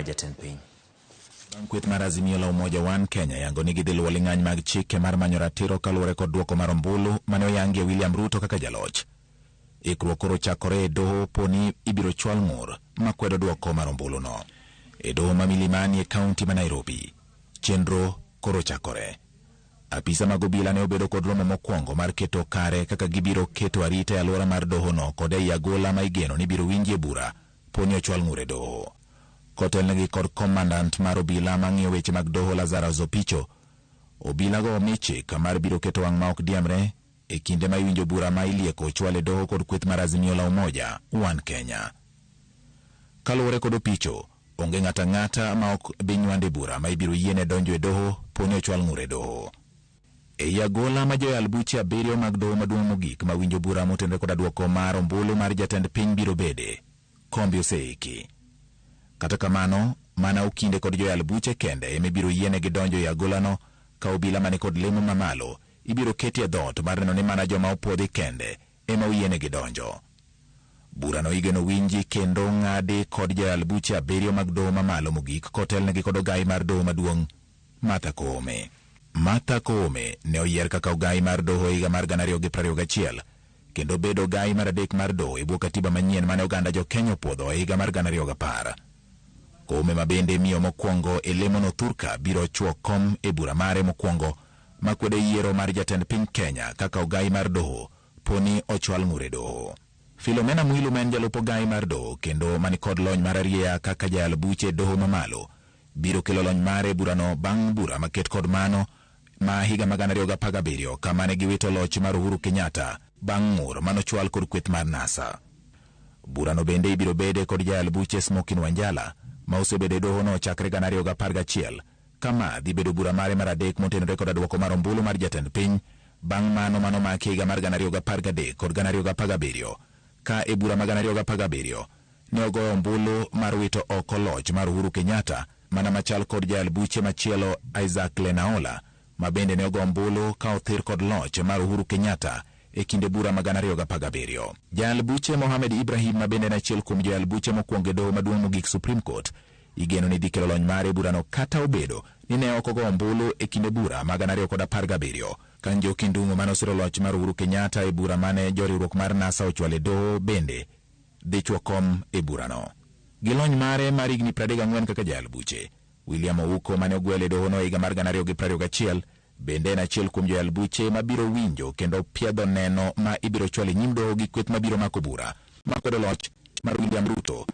Jatend piny. Bang' kweth mar Azimio la Umoja One Kenya yango ni gidhi luwo ling'any mag chike mar manyo ratiro kaluwore kod duoko mar ombulu mane oyangie William Ruto kaka jaloch. Ikruok koro chakore e doho poni ibiro chwal ng'ur makwedo duoko mar ombulu no. E doho ma Milimani e kaunti ma Nairobi, chenro koro chakore. Apisa mag obila ne obedo kod romo mokwongo mar keto kare kaka gibiro keto arita e alwora mar doho no kod ei agola ma igeno ni biro winjie bura poni ochwal ng'ur e doho. Kotelnegi kod komandant mar obila mang'iyo weche mag doho Lazarus Opicho, obila go omi chik mar biro keto wang' ma ok diemre e kinde ma iwinjo bura ma ilieko chwal e doho kod kweth mar Azimio la Umoja One Kenya. Kaluwore kod Opicho, onge ng'ata ng'ata ma ok bi nywande bura ma ibiro yiene donjo e doho poni ochwal ng'ur e doho. E agola ma joyal buche abiriyo mag doho maduong' mogik ma winjo bura motenore kod duoko mar ombulu mar jatend piny biro bede, kombi oseiki. Kata kamano, mana okinde kod joyal buche kende eme biro yiene gi donjo e agolano ka obila mani kod lemo mamalo ibiro keti e dhot mar neno ni mana joma opuodhi kende ema oyiene gi donjo. Burano igeno winji kendo ng'adi kod joyal buche abiriyo mag doho mamalo mogik kotelnegi kod ogai mar doho maduong' Martha Koome. Martha Koome ne oyier kaka ogai mar doho higa mar 2021 kendo bedo ogai mar adek mar doho e bwo katiba manyien mane oganda jo-Kenya opuodho e higa mar 2010. Koome ma bende miyo mokwongo e lemono thurka biro chwo kom e bura mare mokwongo makwedo yiero mar jatend piny Kenya kaka ogai mar doho poni ochwal ng'ur e doho. Philomena Mwilu men jalup ogai mar doho kendo mani kod lony mar arieya kaka jayal buche doho mamalo biro kelo lony mare e burano bang' bura maket kod mano ma higa mag 2017 kama ne giwito loch mar Uhuru Kenyatta bang' ng'ur manochwal kod kweth mar NASA. Burano bende ibiro bede kod jayal buche Smokin Wanjala ma osebedo e doho no chakre 2011 kama dhi bedo bura mare mar adek motenore kod duoko mar ombulu mar jatend piny bang' mano manomaki higa mar 2013 kod 2017 ka e bura mag 2017 ne ogoyo ombulu mar wito oko loch mar Uhuru Kenyatta mana machal kod jayal buche machielo Isaac Lenaola ma bende ne ogo ombulu ka othir kod loch mar Uhuru Kenyatta e kinde bura mag 2017. Jayal buche Mohamed Ibrahim ma bende en achiel kuom jayal buche mokwongo e doho maduong' mogik Supreme Court igeno ni dhi kelo lony mare e burano kata obedo ni ne ok ogo ombulu e kinde bura mag 2017 ka Njoki Ndung'u mane osiro loch mar Uhuru Kenyatta e bura mane joriwruok mar NASA ochwal e doho bende dhi chwo kom e burano. Gi lony mare mar higni 34 kaka jayal buche, William Ouko mane ogwel e doho no higa mar 2021 bende en achiel kuom joyal buche mabiro winjo kendo piedho neno ma ibiro chwal e nyim doho gi kweth mabiro mako bura makwedo loch mar William Ruto